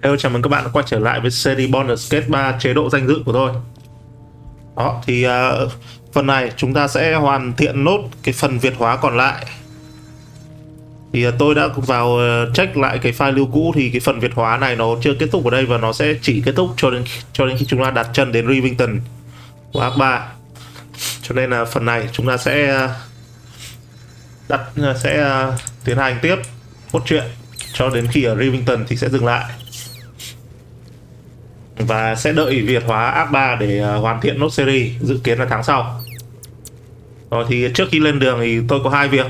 Hello, chào mừng các bạn đã quay trở lại với series Baldur Skate 3 chế độ danh dự của tôi. Đó, thì phần này chúng ta sẽ hoàn thiện nốt cái phần Việt hóa còn lại. Thì tôi đã vào check lại cái file lưu cũ thì cái phần Việt hóa này nó chưa kết thúc ở đây và nó sẽ chỉ kết thúc cho đến khi chúng ta đặt chân đến Rivington của Act 3. Cho nên là phần này chúng ta sẽ tiến hành tiếp cốt truyện cho đến khi ở Rivington thì sẽ dừng lại. Và sẽ đợi Việt hóa Act 3 để hoàn thiện nốt series, dự kiến là tháng sau. Rồi thì trước khi lên đường thì tôi có hai việc.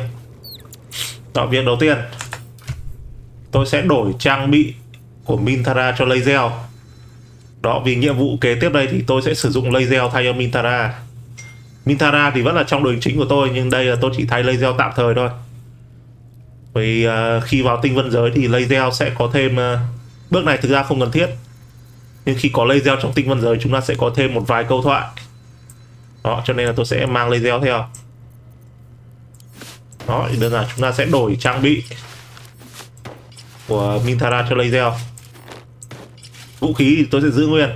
Đó, việc đầu tiên, tôi sẽ đổi trang bị của Mintara cho laser. Đó, vì nhiệm vụ kế tiếp đây thì tôi sẽ sử dụng laser thay cho Mintara. Mintara thì vẫn là trong đội hình chính của tôi, nhưng đây là tôi chỉ thay laser tạm thời thôi. Vì khi vào Tinh Vân Giới thì laser sẽ có thêm bước này thực ra không cần thiết, nhưng khi có laser trong Tinh Vân Giới chúng ta sẽ có thêm một vài câu thoại. Đó, cho nên là tôi sẽ mang laser theo. Đó, thì đơn giản chúng ta sẽ đổi trang bị của Mintara cho laser. Vũ khí thì tôi sẽ giữ nguyên,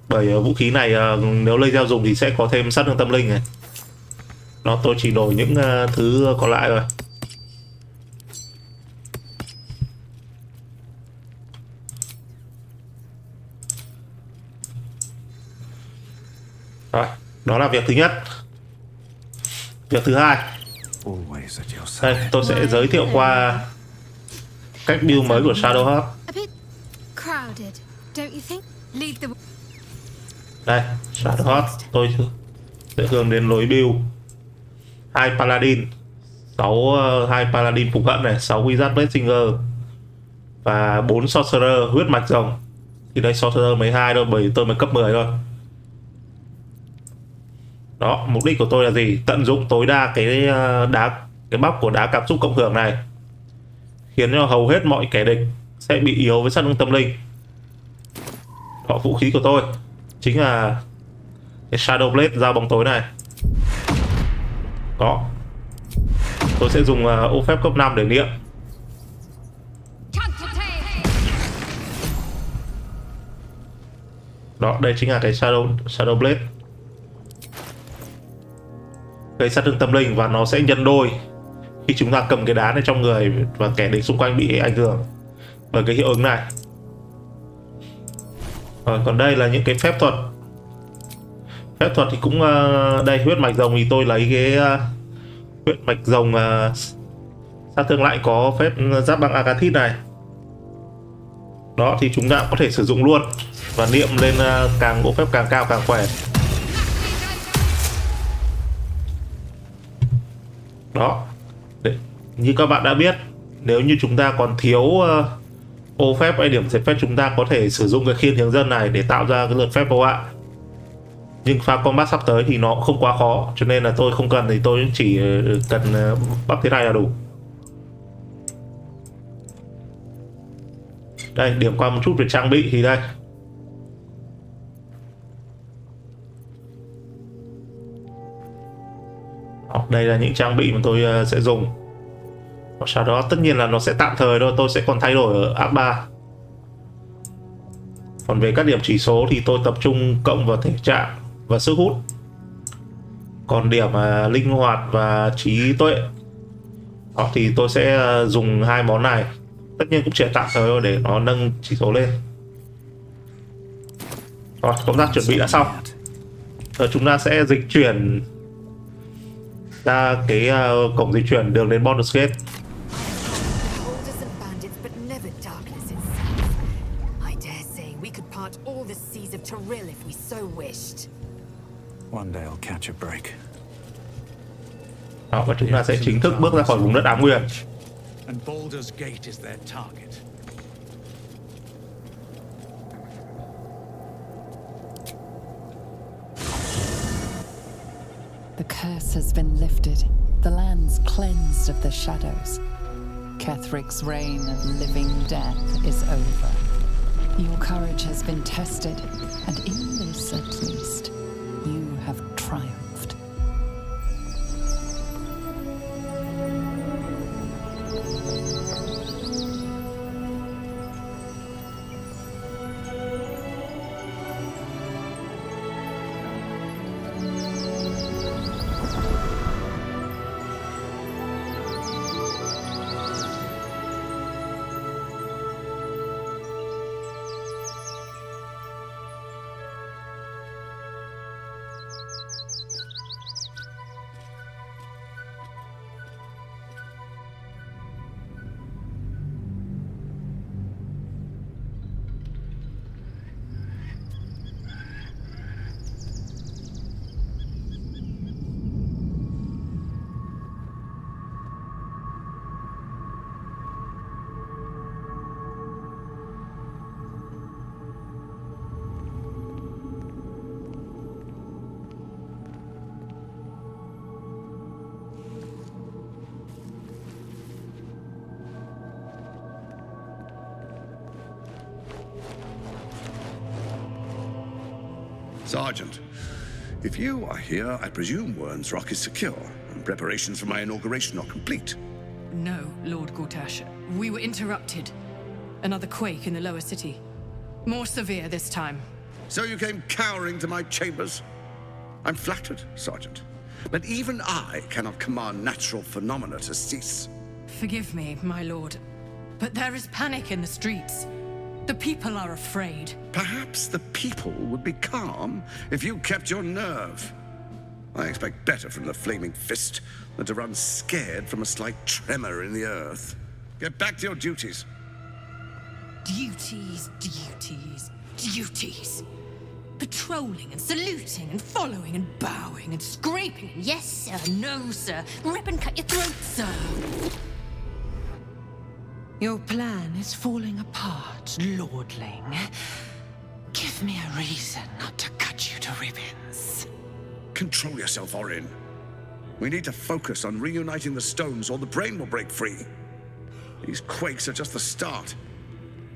bởi vũ khí này nếu laser dùng thì sẽ có thêm sát thương tâm linh này. Đó, tôi chỉ đổi những thứ còn lại rồi. Rồi, đó là việc thứ nhất. Việc thứ hai, đây, tôi sẽ giới thiệu qua cách build mới của Shadow Heart. Đây, Shadow Heart, tôi sẽ hướng đến lối build 2 Paladin, 2 Paladin phục hận này, 6 Wizard Blade và 4 Sorcerer huyết mạch rồng. Thì đây Sorcerer mới 2 thôi, bởi tôi mới cấp 10 thôi. Đó, mục đích của tôi là gì? Tận dụng tối đa cái bắp của đá cảm xúc cộng hưởng này, khiến cho hầu hết mọi kẻ địch sẽ bị yếu với sát thương tâm linh. Đó, vũ khí của tôi chính là cái Shadow Blade dao bóng tối này. Đó, tôi sẽ dùng ô phép cấp 5 để nghiệm. Đó, đây chính là cái Shadow Blade, gây sát thương tâm linh và nó sẽ nhân đôi khi chúng ta cầm cái đá này trong người và kẻ địch xung quanh bị ảnh hưởng bởi cái hiệu ứng này. Rồi, còn đây là những cái phép thuật. Phép thuật thì cũng đây, huyết mạch rồng thì tôi lấy cái huyết mạch rồng sát thương lại có phép giáp băng Agathit này. Đó, thì chúng ta có thể sử dụng luôn và niệm lên càng bộ phép càng cao càng khỏe. Đó, như các bạn đã biết, nếu như chúng ta còn thiếu ô phép hay điểm diệt phép, chúng ta có thể sử dụng cái khiên hướng dân này để tạo ra cái lượt phép vô hạn. Nhưng pha combat sắp tới thì nó cũng không quá khó, cho nên là tôi không cần, thì tôi chỉ cần bắp thế này là đủ. Đây, điểm qua một chút về trang bị thì đây. Đó, đây là những trang bị mà tôi sẽ dùng. Sau đó tất nhiên là nó sẽ tạm thời thôi, tôi sẽ còn thay đổi ở Act 3. Còn về các điểm chỉ số thì tôi tập trung cộng vào thể trạng và sức hút. Còn điểm linh hoạt và trí tuệ, đó, thì tôi sẽ dùng hai món này. Tất nhiên cũng chỉ tạm thời thôi để nó nâng chỉ số lên. Rồi, công tác chuẩn bị đã xong. Giờ chúng ta sẽ dịch chuyển ra cái cổng dịch chuyển đường đến Baldur Gate. Đó, và chúng ta sẽ chính thức bước ra khỏi vùng đất ám nguyên. The curse has been lifted. The land's cleansed of the shadows. Kethric's reign of living death is over. Your courage has been tested, and in this at least, you have triumphed. Sergeant, if you are here, I presume Wern's Rock is secure, and preparations for my inauguration are complete. No, Lord Gortash. We were interrupted. Another quake in the lower city. More severe this time. So you came cowering to my chambers? I'm flattered, Sergeant. But even I cannot command natural phenomena to cease. Forgive me, my lord, but there is panic in the streets. The people are afraid. Perhaps the people would be calm if you kept your nerve. I expect better from the flaming fist than to run scared from a slight tremor in the earth. Get back to your duties. Duties, duties, duties. Patrolling and saluting and following and bowing and scraping. Yes, sir. No, sir. Rip and cut your throat, sir. Your plan is falling apart, lordling. Give me a reason not to cut you to ribbons. Control yourself, Orin. We need to focus on reuniting the stones or the brain will break free. These quakes are just the start.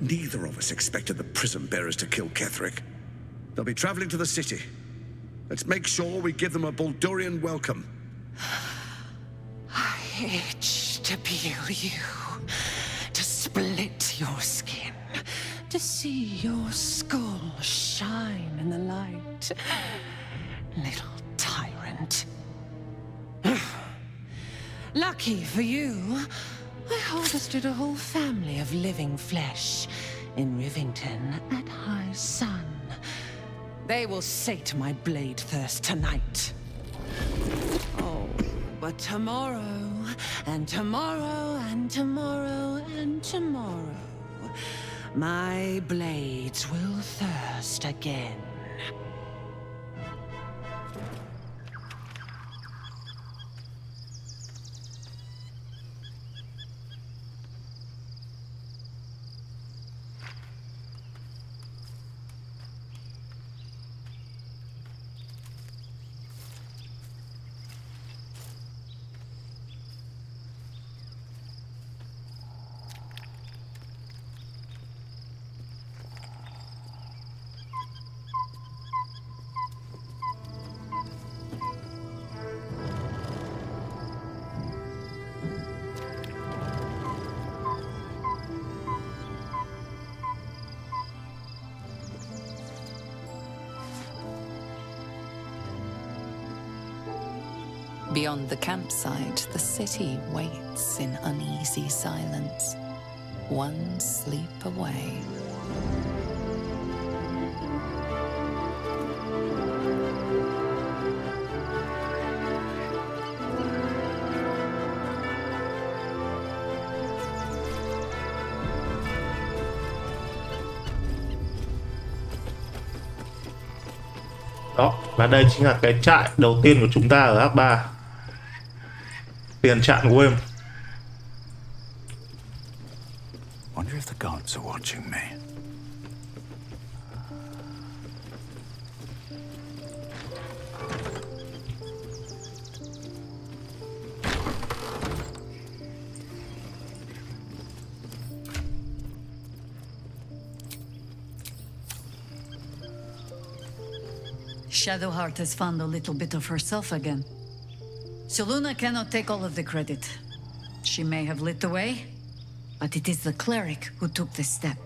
Neither of us expected the prism bearers to kill Ketheric. They'll be traveling to the city. Let's make sure we give them a Baldurian welcome. I itch to peel you, to split your skin, to see your skull shine in the light. Little tyrant. Lucky for you, I harvested a whole family of living flesh in Rivington at high sun. They will sate my blade thirst tonight. Oh, but tomorrow, and tomorrow, and tomorrow, and tomorrow, my blades will thirst again. Beyond the campsite, the city waits in uneasy silence, one sleep away. Đó, và đây chính là cái trại đầu tiên của chúng ta ở Act 3. Tiền trạm của em. Wonder if the gods are watching me. Shadowheart has found a little bit of herself again. Selûne cannot take all of the credit. She may have lit the way, but it is the cleric who took this step.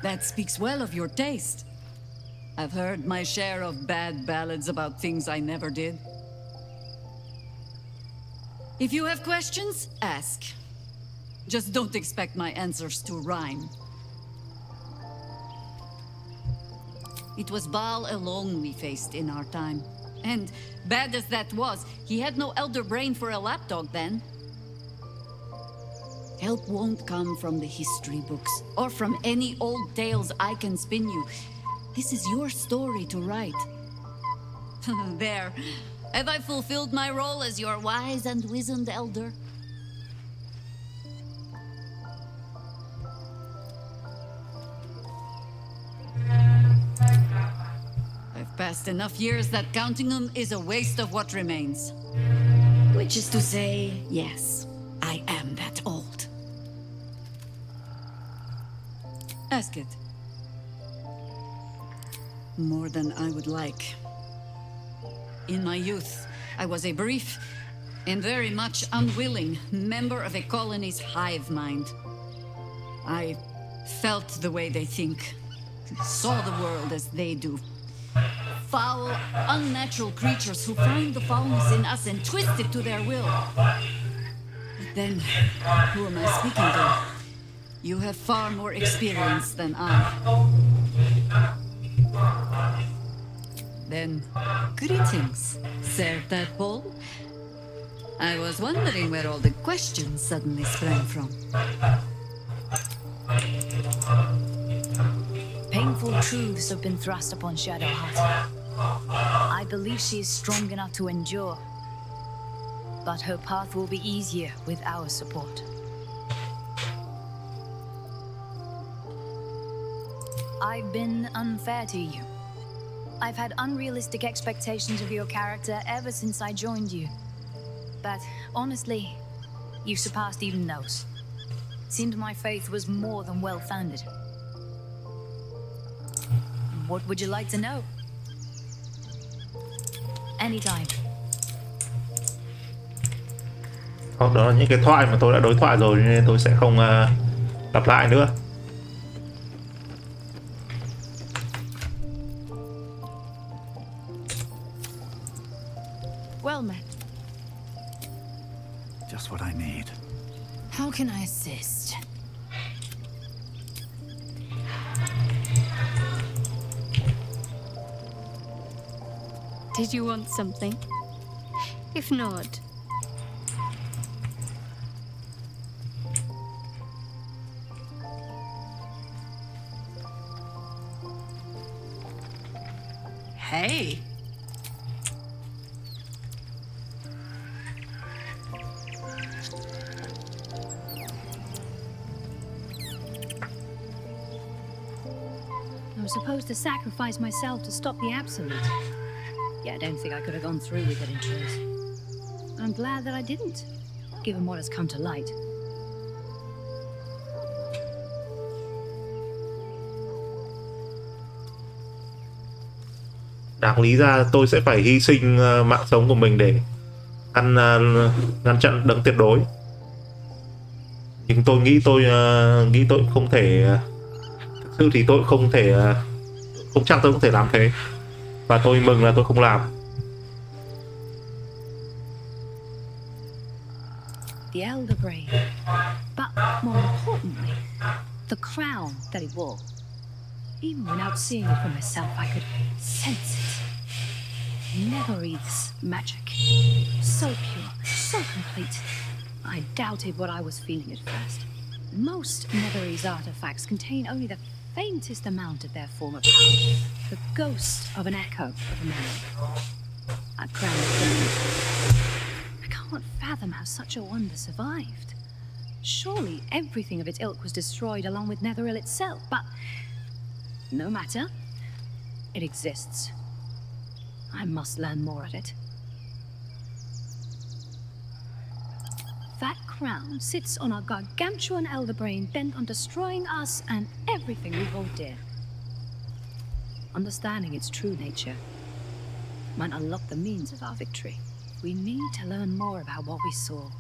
That speaks well of your taste. I've heard my share of bad ballads about things I never did. If you have questions, ask. Just don't expect my answers to rhyme. It was Baal alone we faced in our time. And, bad as that was, he had no elder brain for a lapdog then. Help won't come from the history books, or from any old tales I can spin you. This is your story to write. There. Have I fulfilled my role as your wise and wizened elder? I've passed enough years that counting them is a waste of what remains. Which is to say, yes, I am that old. Ask it. more than I would like. In my youth, I was a brief and very much unwilling member of a colony's hive mind. I felt the way they think, saw the world as they do. Foul, unnatural creatures who find the foulness in us and twist it to their will. But then, who am I speaking to? You have far more experience than I. Then, greetings, Sir Tadpole. I was wondering where all the questions suddenly sprang from. Painful truths have been thrust upon Shadowheart. I believe she is strong enough to endure, but her path will be easier with our support. I've been unfair to you. I've had unrealistic expectations of your character ever since I joined you. But honestly, you surpassed even those. Seemed my faith was more than well-founded. What would you like to know? Anytime. Đó là những cái thoại mà tôi đã đối thoại rồi nên tôi sẽ không lặp lại nữa. Well met. Just what I need. How can I assist? Did you want something? If not... Hey! I was supposed to sacrifice myself to stop the Absolute. Yeah, I don't think I could have gone through with it in truth. I'm glad that I didn't, given what has come to light. Đáng lý ra tôi sẽ phải hy sinh mạng sống của mình để ngăn chặn đấng tuyệt đối. Nhưng tôi nghĩ tôi không thể. Thực sự thì tôi không chắc tôi có thể làm thế. Và tôi mừng là tôi không làm. The elder brain, but more importantly, the crown that he wore. Even without seeing it for myself, I could sense it. Netherese magic, so pure, so complete. I doubted what I was feeling at first. Most Netherese artifacts contain only the faintest amount of their former power, the ghost of an echo of a memory. A crown of gold. I can't fathom how such a wonder survived. Surely everything of its ilk was destroyed along with Netheril itself, but no matter. It exists. I must learn more of it. That crown sits on a gargantuan elder brain bent on destroying us and everything we hold dear. Understanding its true nature might unlock the means of our victory. We need to learn more about what we saw.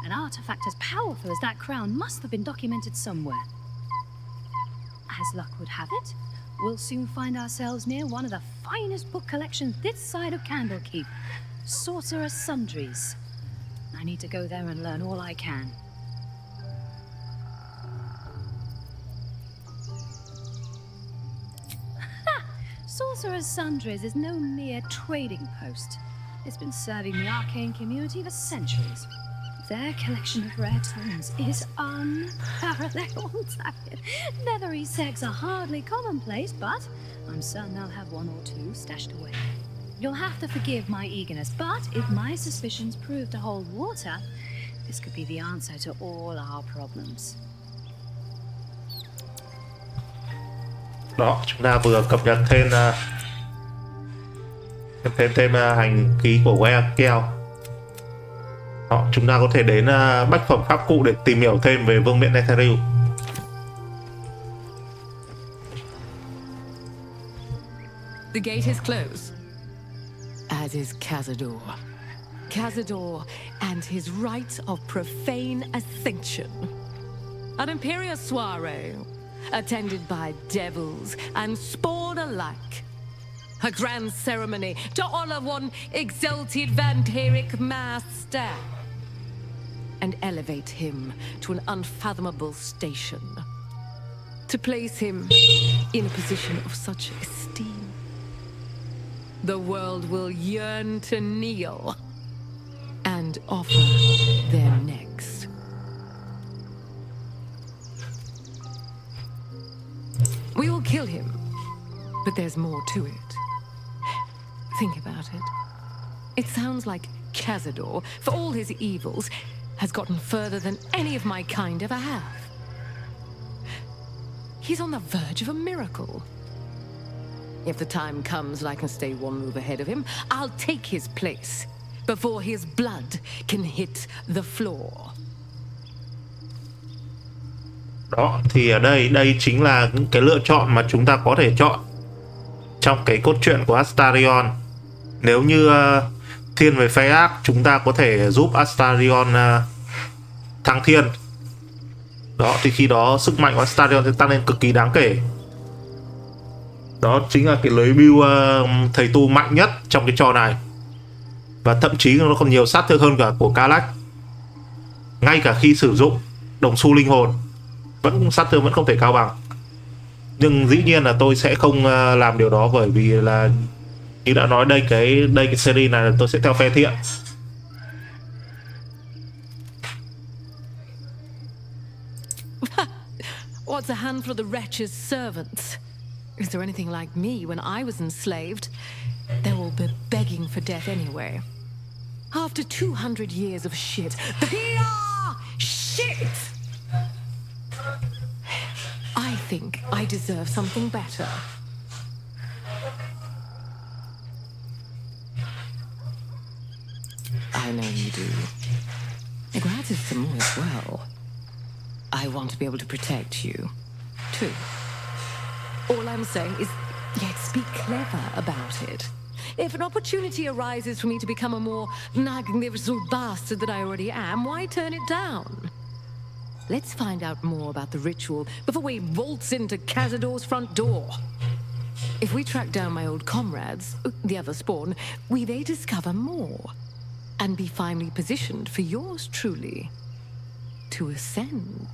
An artifact as powerful as that crown must have been documented somewhere. As luck would have it, we'll soon find ourselves near one of the finest book collections this side of Candlekeep, Sorcerer's Sundries. I need to go there and learn all I can. Sorcerer's Sundries is no mere trading post. It's been serving the arcane community for centuries. Their collection of rare tomes is unparalleled. Netherese eggs are hardly commonplace, but I'm certain they'll have one or two stashed away. You'll have to forgive my eagerness, but if my suspicions prove to hold water, this could be the answer to all our problems. Đó, chúng ta vừa cập nhật thêm hành ký của Keo. Đó, chúng ta có thể đến bách phẩm pháp cụ để tìm hiểu thêm về vương miện Netheril. The gate is closed. As is Cazador. Cazador and his rite of profane ascension. An imperial soiree, attended by devils and spawn alike. A grand ceremony to honor one exalted vampiric master and elevate him to an unfathomable station. To place him in a position of such esteem, the world will yearn to kneel and offer their necks. We will kill him, but there's more to it. Think about it. It sounds like Cazador, for all his evils, has gotten further than any of my kind ever have. He's on the verge of a miracle. If the time comes and I can stay one move ahead of him, I'll take his place before his blood can hit the floor. Đó, thì ở đây chính là những cái lựa chọn mà chúng ta có thể chọn trong cái cốt truyện của Astarion. Nếu như thiên về phe ác, chúng ta có thể giúp Astarion thăng thiên. Đó, thì khi đó sức mạnh của Astarion sẽ tăng lên cực kỳ đáng kể. Đó chính là cái lưới bưu thầy tu mạnh nhất trong cái trò này. Và thậm chí nó còn nhiều sát thương hơn cả của Kalach. Ngay cả khi sử dụng đồng xu linh hồn, sát thương vẫn không thể cao bằng. Nhưng dĩ nhiên là tôi sẽ không làm điều đó, bởi vì là như đã nói, đây cái series này là tôi sẽ theo phe thiện. What's a handful of the wretch's servants? Is there anything like me when I was enslaved? They will be begging for death anyway. After 200 years of shit. PR! Shit! I think I deserve something better. I know you do. Granted some more as well. I want to be able to protect you, too. All I'm saying is, let's be clever about it. If an opportunity arises for me to become a more magnificent bastard than I already am, why turn it down? Let's find out more about the ritual before we waltz into Cazador's front door. If we track down my old comrades, the other spawn, we may discover more and be finally positioned for yours truly to ascend.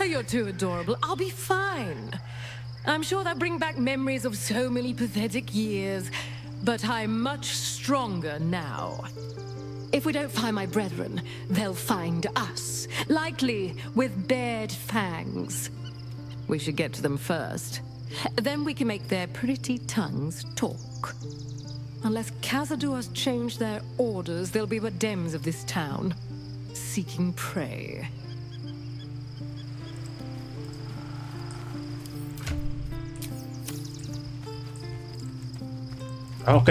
You're too adorable. I'll be fine. I'm sure that brings back memories of so many pathetic years, but I'm much stronger now. If we don't find my brethren, they'll find us, likely with bared fangs. We should get to them first. Then we can make their pretty tongues talk. Unless Cazador has changed their orders, they'll be but dems of this town, seeking prey. Ok,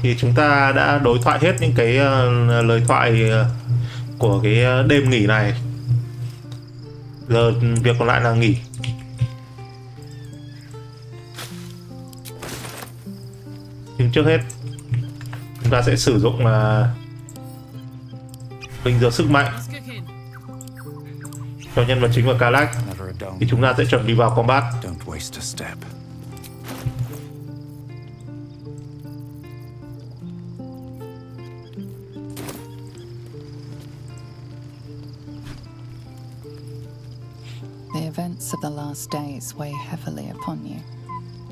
thì chúng ta đã đối thoại hết những cái lời thoại của cái đêm nghỉ này. Giờ việc còn lại là nghỉ. Nhưng trước hết chúng ta sẽ sử dụng bình dược sức mạnh cho nhân vật chính và Kalach. Thì chúng ta sẽ chuẩn bị vào combat. The events of the last days weigh heavily upon you.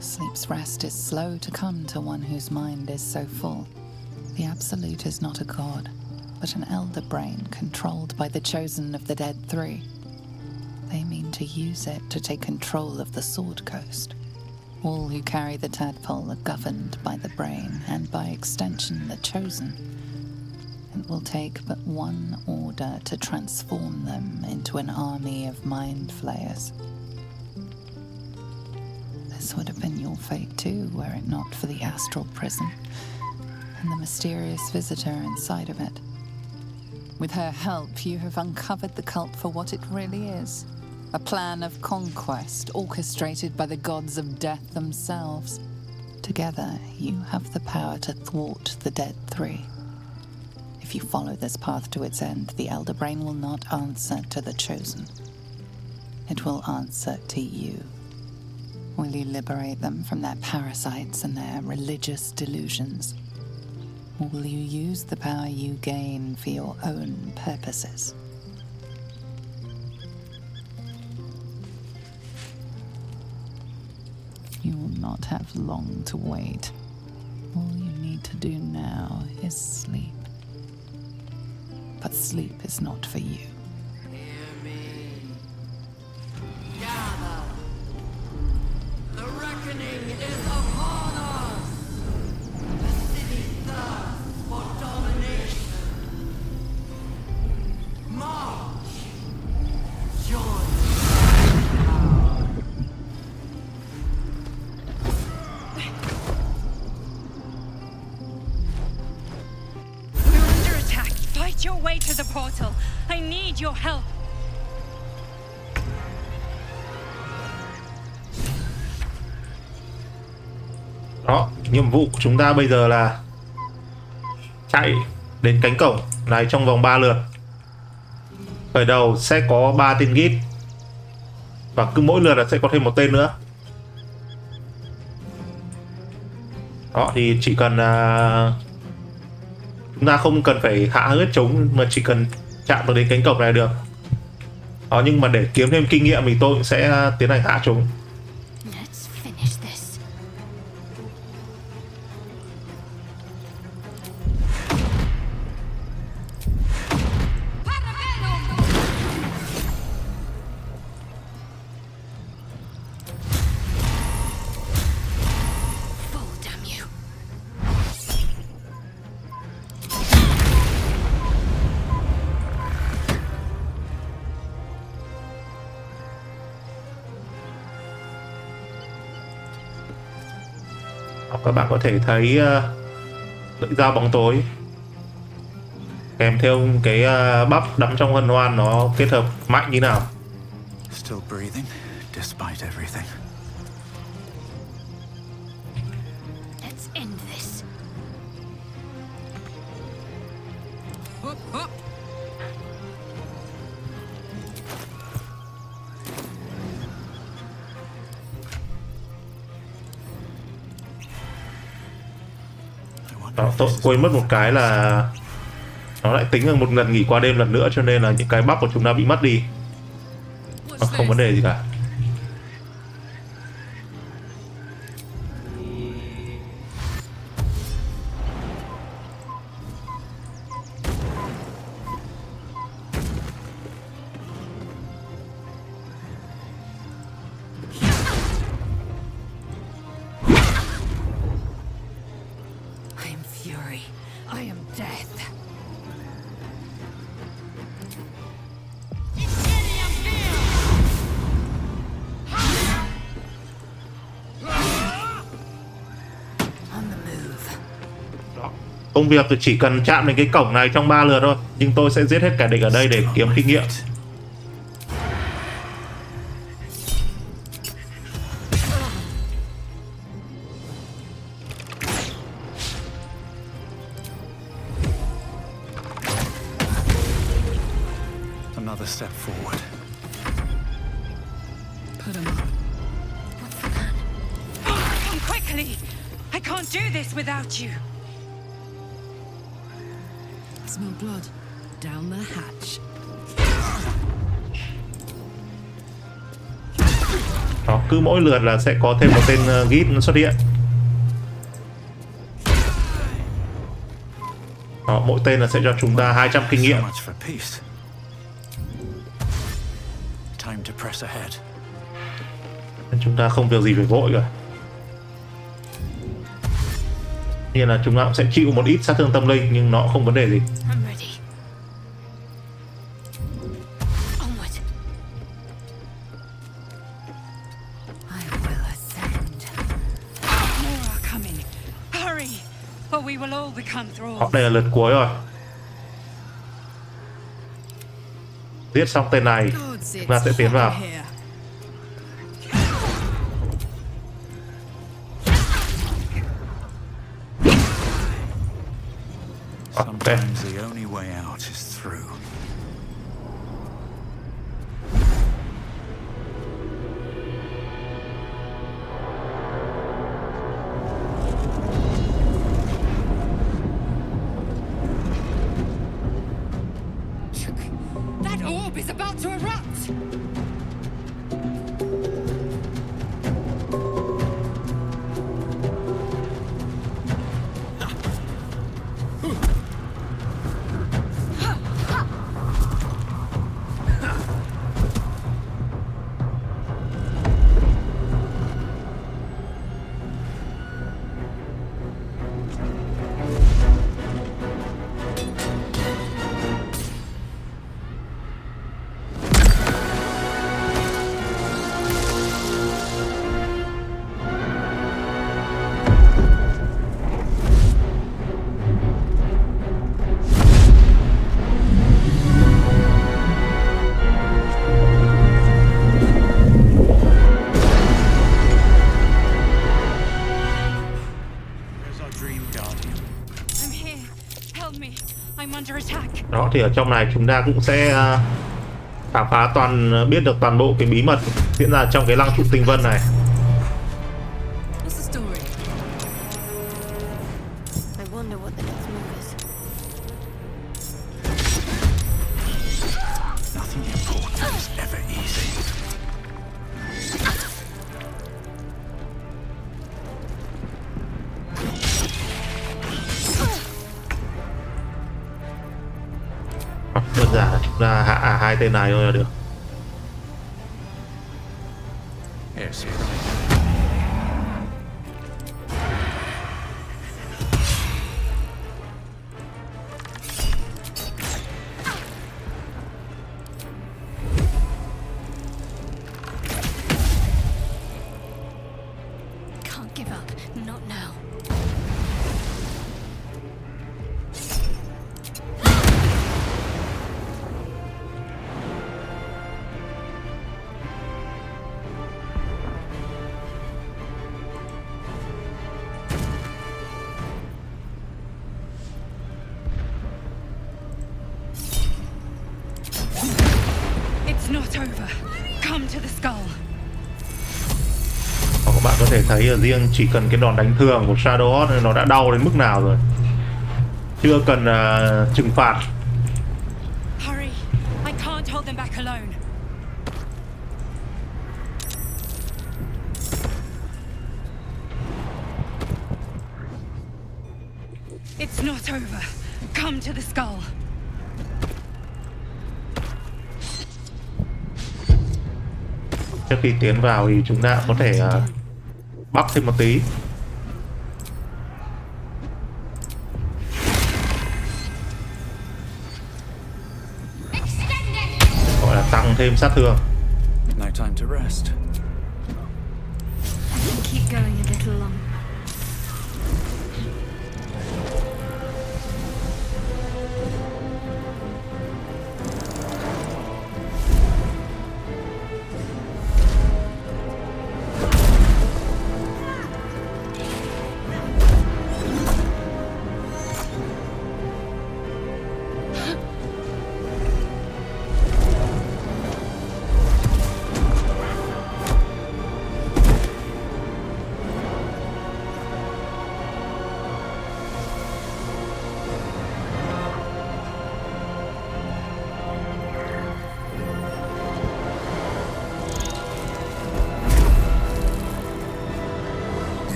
Sleep's rest is slow to come to one whose mind is so full. The Absolute is not a god, but an elder brain controlled by the chosen of the Dead Three. They mean to use it to take control of the Sword Coast. All who carry the tadpole are governed by the brain, and by extension the chosen. It will take but one order to transform them into an army of mind flayers. This would have been your fate too, were it not for the astral prison and the mysterious visitor inside of it. With her help, you have uncovered the cult for what it really is. A plan of conquest orchestrated by the gods of death themselves. Together, you have the power to thwart the Dead Three. If you follow this path to its end, the Elder Brain will not answer to the Chosen. It will answer to you. Will you liberate them from their parasites and their religious delusions? Or will you use the power you gain for your own purposes? You will not have long to wait. All you need to do now is sleep. But sleep is not for you. Hear me. Gather. The reckoning is upon us. The city thirsts for domination. March. Join. Your way to the portal. I need your help. Đó, nhiệm vụ của chúng ta bây giờ là chạy đến cánh cổng này trong vòng 3 lượt. Khởi đầu sẽ có 3 tên git và cứ mỗi lượt là sẽ có thêm một tên nữa. Đó thì chỉ cần chúng ta không cần phải hạ hết chúng mà chỉ cần chạm được đến cánh cổng này được. Đó, nhưng mà để kiếm thêm kinh nghiệm thì tôi cũng sẽ tiến hành hạ chúng. Các bạn có thể thấy lưỡi dao bóng tối kèm theo cái bắp đắm trong hân hoan nó kết hợp mạnh như nào. Still breathing despite everything. Let's end this. Đó, tôi quên mất một cái là nó lại tính là một lần nghỉ qua đêm lần nữa, cho nên là những cái bắp của chúng ta bị mất đi. Không vấn đề gì cả. Công việc thì chỉ cần chạm đến cái cổng này trong 3 lượt thôi, nhưng tôi sẽ giết hết cả địch ở đây để kiếm kinh nghiệm. Another step forward. Put him up. What's the plan? Come quickly! I can't do this without you. Smell blood down the hatch. Đó, cứ mỗi lượt là sẽ có thêm một tên git nó xuất hiện. Đó, mỗi tên là sẽ cho chúng ta 200 kinh nghiệm. Nên chúng ta không việc gì phải vội cả. Như là chúng ta cũng sẽ chịu một ít sát thương tâm linh, nhưng nó không vấn đề gì. Đây là lượt cuối rồi. Giết xong tên này, chúng ta sẽ tiến vào. Sometimes the only way out is through. That orb is about to erupt! Đó thì ở trong này chúng ta cũng sẽ khám phá biết được toàn bộ cái bí mật diễn ra trong cái lăng trụ tinh vân này. Đơn giản là chúng ta hạ hai tên này thôi là được. Can't give up, not now. It's not over. Come to the skull. Các bạn có thể thấy riêng chỉ cần cái đòn đánh thường của Shadow nó đã đau đến mức nào rồi. Chưa cần trừng phạt. Hurry. I can't hold them back alone. It's not over. Come to the skull. Trước khi tiến vào thì chúng ta có thể bắp thêm một tí. Gọi là tăng thêm sát thương. No time to rest. Keep going a little longer.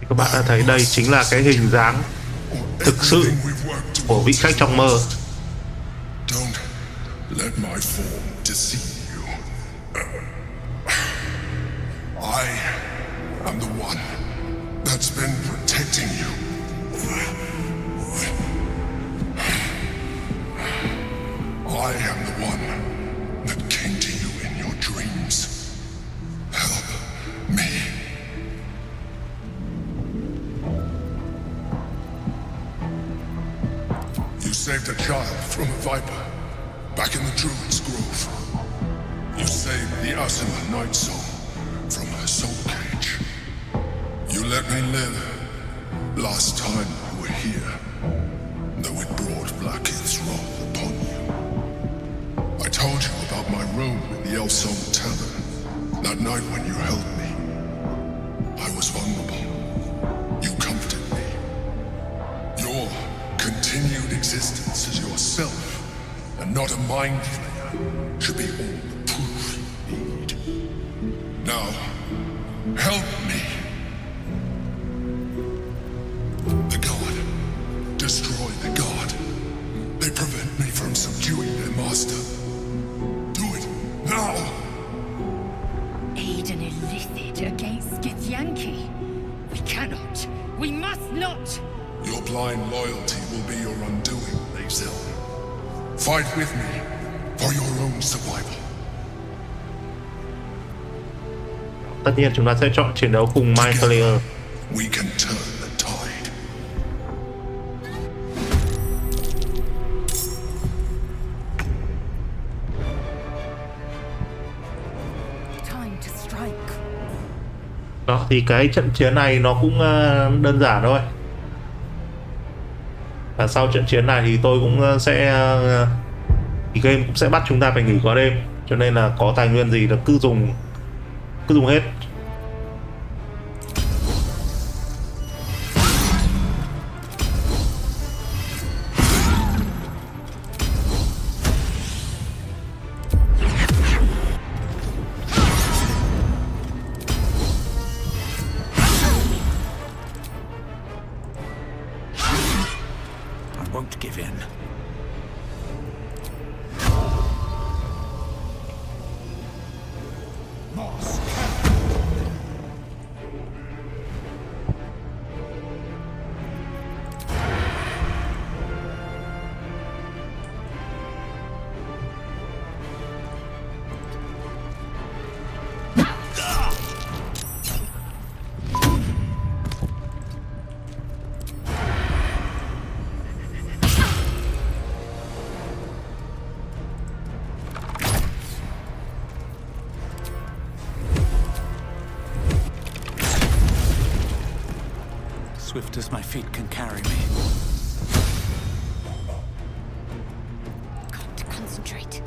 Các bạn đã thấy đây chính là cái hình dáng thực sự của vị khách trong mơ. saved a child from a viper back in the Druid's Grove. You saved the Asima Night Soul from her soul cage. You let me live last time you were here, though it brought Blackith's wrath upon you. I told you about my room in the Elsong Tavern that night when you held me. I was vulnerable. You comforted me. Your continued existence as yourself, and not a mind flayer, should be all the proof you need. Now, help me. The God. Destroy the God. They prevent me from subduing their master. Do it, now! Aid an illithid against Githyanki. We cannot. We must not! Your blind loyalty will be your undoing, Lae'zel. Fight with me for your own survival. Tất nhiên chúng ta sẽ chọn chiến đấu cùng Mind Flayer. We can turn the tide. Time to strike. Đó, thì cái trận chiến này nó cũng đơn giản thôi. Và sau trận chiến này thì tôi cũng sẽ thì game cũng sẽ bắt chúng ta phải nghỉ qua đêm, cho nên là có tài nguyên gì là cứ dùng hết. Won't give in. Swift as my feet can carry me. Got to concentrate.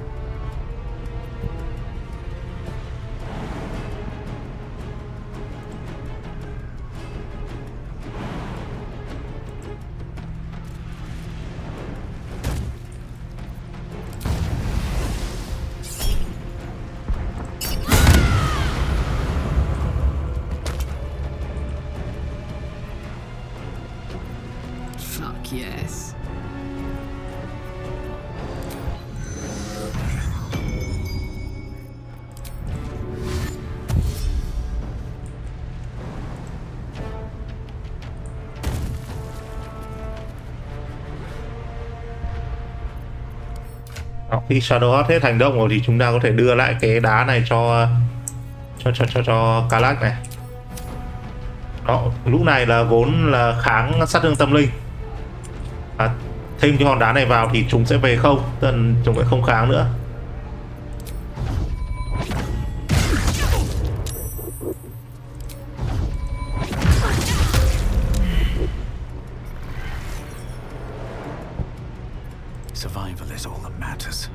Fuck yes. Đó, khi Shadowheart hết hành động rồi thì chúng ta có thể đưa lại cái đá này cho Kalak này. Đó, lúc này là vốn là kháng sát thương tâm linh. Thêm cái hòn đá này vào thì chúng sẽ về không, tức là chúng sẽ không kháng nữa. Survival is all that matters.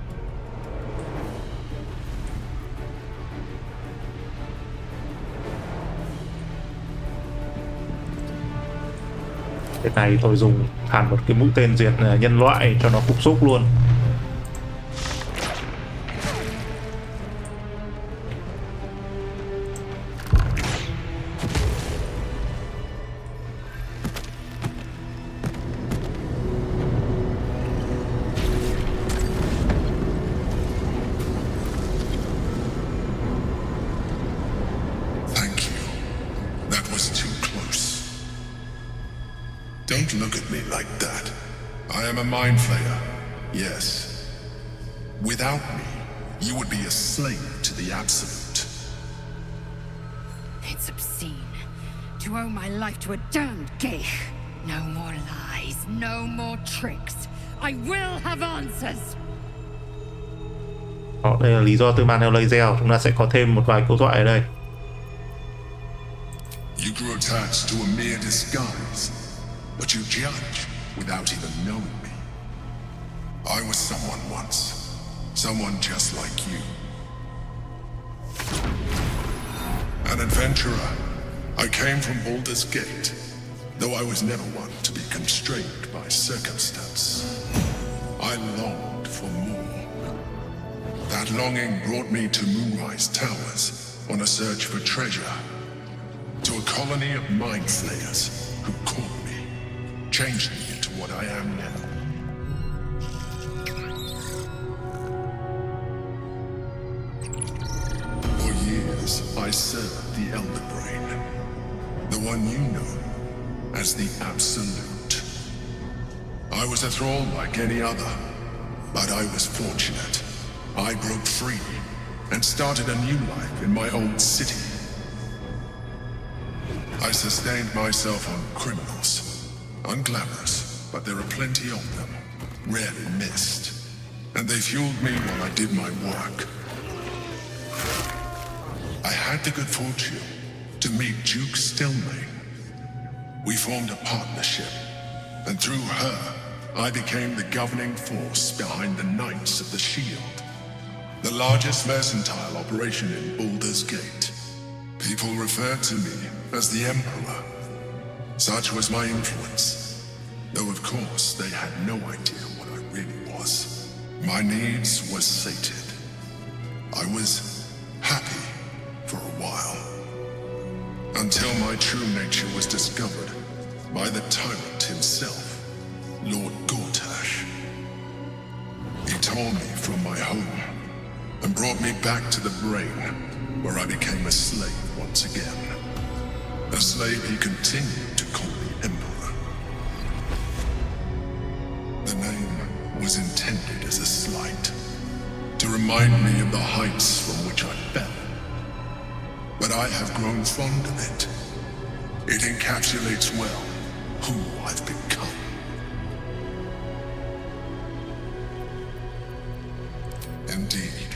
Cái này tôi dùng hẳn một cái mũi tên diệt nhân loại cho nó cục xúc luôn. Don't look at me like that. I am a mind flayer, yes. Without me, you would be a slave to the Absolute. It's obscene to owe my life to a damned geich. No more lies, no more tricks. I will have answers. Đó, đây là lý do tôi mang theo laser. Chúng ta sẽ có thêm một vài câu thoại ở đây. You grew attached to a mere disguise, but you judge without even knowing me. I was someone once, someone just like you. An adventurer. I came from Baldur's Gate, though I was never one to be constrained by circumstance. I longed for more. That longing brought me to Moonrise Towers on a search for treasure, to a colony of mind flayers who caught me, changed me into what I am now. For years, I served the Elder Brain, the one you know as the Absolute. I was a thrall like any other, but I was fortunate. I broke free and started a new life in my old city. I sustained myself on criminals. Unglamorous, but there are plenty of them, rarely missed. And they fueled me while I did my work. I had the good fortune to meet Duke Stillmain. We formed a partnership, and through her, I became the governing force behind the Knights of the Shield, the largest mercantile operation in Baldur's Gate. People referred to me as the Emperor. Such was my influence, though of course they had no idea what I really was. My needs were sated. I was happy for a while, until my true nature was discovered by the tyrant himself, Lord Gortash. He tore me from my home and brought me back to the Brain, where I became a slave once again. A slave he continued to call the Emperor. The name was intended as a slight, to remind me of the heights from which I fell. But I have grown fond of it. It encapsulates well who I've become. Indeed,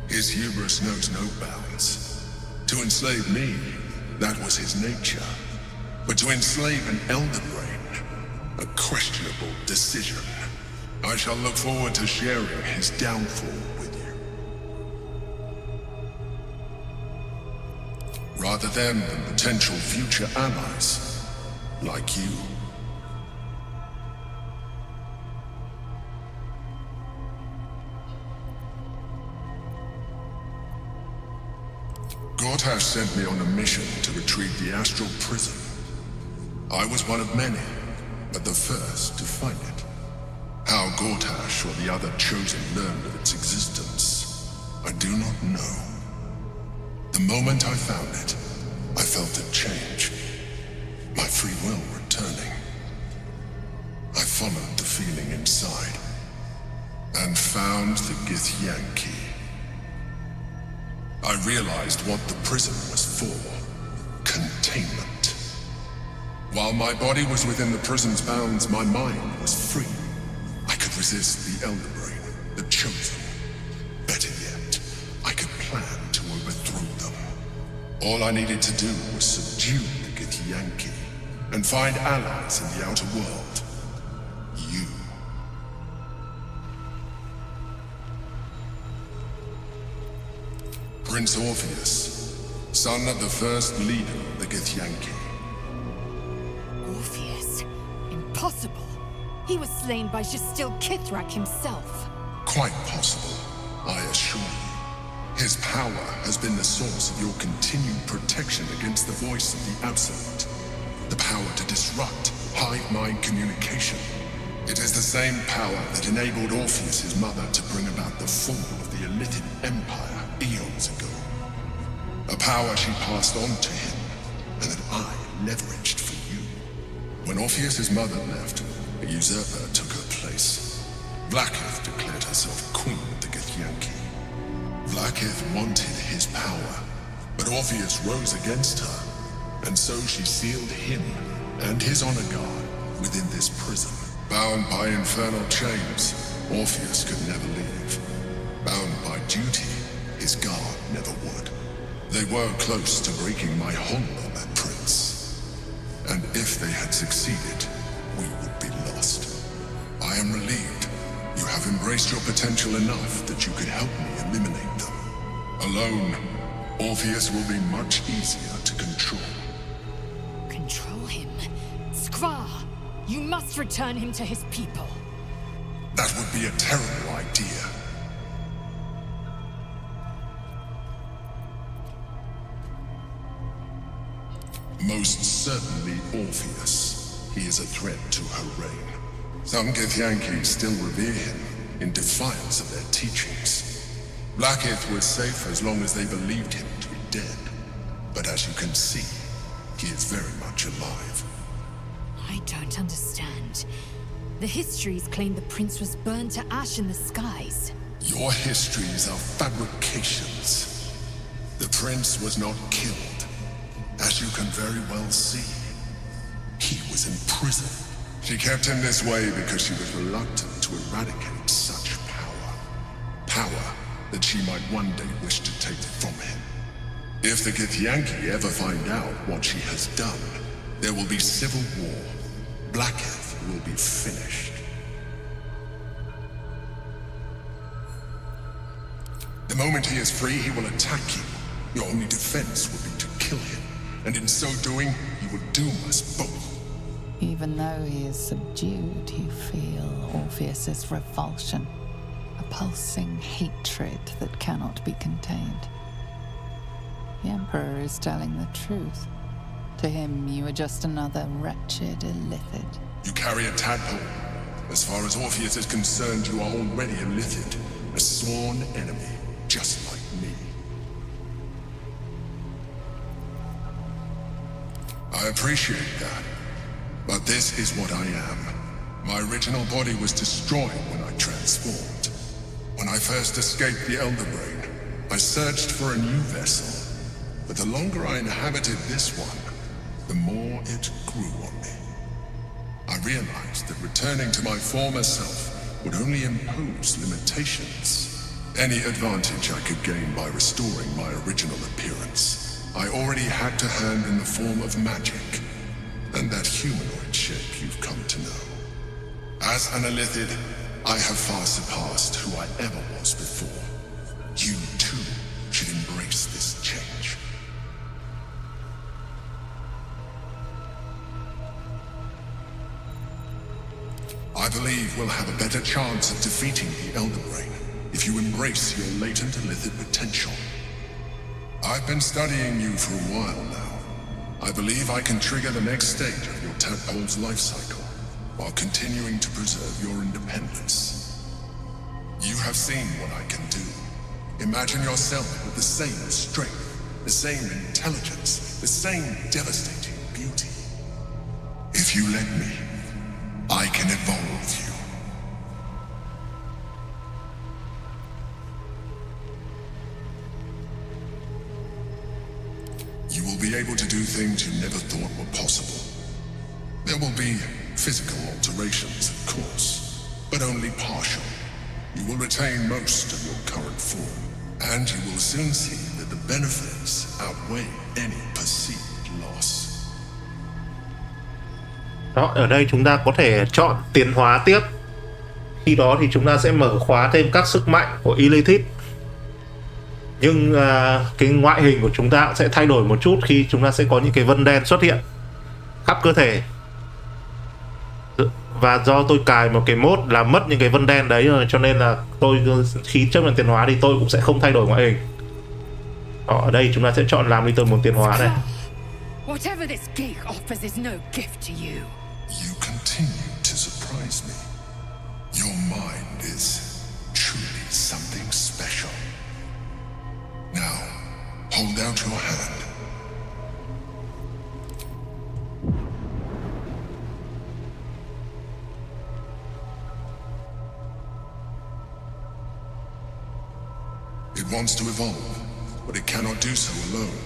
his hubris knows no bounds. To enslave me, that was his nature. But to enslave an Elder Brain, a questionable decision. I shall look forward to sharing his downfall with you. Rather than potential future allies, like you. Gortash sent me on a mission to retrieve the astral prison. I was one of many, but the first to find it. How Gortash or the other chosen learned of its existence, I do not know. The moment I found it, I felt a change. My free will returning. I followed the feeling inside, and found the Githyanki. I realized what the prison was for. Containment. While my body was within the prison's bounds, my mind was free. I could resist the Elder Brain, the Chosen. Better yet, I could plan to overthrow them. All I needed to do was subdue the Githyanki and find allies in the outer world. You. Prince Orpheus, son of the first leader of the Githyanki. Orpheus? Impossible. He was slain by Jastil Kithrak himself. Quite possible, I assure you. His power has been the source of your continued protection against the voice of the Absolute. The power to disrupt hive mind communication. It is the same power that enabled Orpheus' mother to bring about the fall of the Elitid Empire eons ago. A power she passed on to him, and that I leveraged for you. When Orpheus' mother left, a usurper took her place. Vlaakith declared herself queen of the Githyanki. Vlaakith wanted his power, but Orpheus rose against her, and so she sealed him and his honor guard within this prison. Bound by infernal chains, Orpheus could never leave. Bound by duty, his guard never would. They were close to breaking my hold on that prince. And if they had succeeded, we would be lost. I am relieved. You have embraced your potential enough that you could help me eliminate them. Alone, Orpheus will be much easier to control. Control him? Skra! You must return him to his people. That would be a terrible idea. Most certainly Orpheus. He is a threat to her reign. Some Githyanki still revere him in defiance of their teachings. Blackith was safe as long as they believed him to be dead. But as you can see, he is very much alive. I don't understand. The histories claim the prince was burned to ash in the skies. Your histories are fabrications. The prince was not killed. As you can very well see, he was in prison. She kept him this way because she was reluctant to eradicate such power. Power that she might one day wish to take from him. If the Githyanki ever find out what she has done, there will be civil war. Blackith will be finished. The moment he is free, he will attack you. Your only defense will be to kill him. And in so doing, he will doom us both. Even though he is subdued, you feel Orpheus's revulsion. A pulsing hatred that cannot be contained. The Emperor is telling the truth. To him, you are just another wretched illithid. You carry a tadpole. As far as Orpheus is concerned, you are already a illithid. A sworn enemy, just like me. I appreciate that. But this is what I am. My original body was destroyed when I transformed. When I first escaped the Elder Brain, I searched for a new vessel. But the longer I inhabited this one, the more it grew on me. I realized that returning to my former self would only impose limitations. Any advantage I could gain by restoring my original appearance, I already had to hand in the form of magic, and that humanoid shape you've come to know. As an illithid, I have far surpassed who I ever was before. You too should embrace this change. I believe we'll have a better chance of defeating the Elder Brain if you embrace your latent illithid potential. I've been studying you for a while now. I believe I can trigger the next stage of your tadpole's life cycle while continuing to preserve your independence. You have seen what I can do. Imagine yourself with the same strength, the same intelligence, the same devastating beauty. If you let me, I can evolve you. You will be able to do things you never thought were possible. There will be physical alterations, of course, but only partial. You will retain most of your current form, and you will soon see that the benefits outweigh any perceived loss. Đó, ở đây chúng ta có thể chọn tiến hóa tiếp. Khi đó thì chúng ta sẽ mở khóa thêm các sức mạnh của illithid. Nhưng cái ngoại hình của chúng ta cũng sẽ thay đổi một chút khi chúng ta sẽ có những cái vân đen xuất hiện khắp cơ thể. Và do tôi cài một cái mode là mất những cái vân đen đấy rồi, cho nên là tôi khi chấp nhận tiến hóa thì tôi cũng sẽ không thay đổi ngoại hình. Ở đây chúng ta sẽ chọn làm đi từ một tiến hóa này. Whatever this gig offers is no gift to you. You continue to surprise me. Your mind is truly something special. Now, hold out your hand. It wants to evolve, but it cannot do so alone.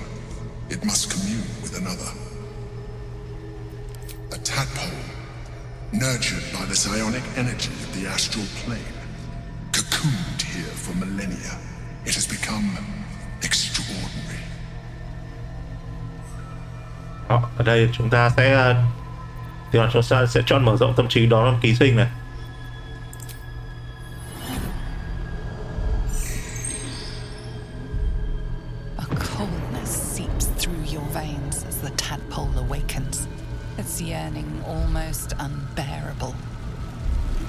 It must commune with another. A tadpole, nurtured by the psionic energy of the astral plane. Cocooned here for millennia, it has become extraordinary. Đó, ở đây chúng ta sẽ thì chúng ta sẽ chọn mở rộng tâm trí, đó là ký sinh này. A coldness seeps through your veins as the tadpole awakens. Its yearning almost unbearable.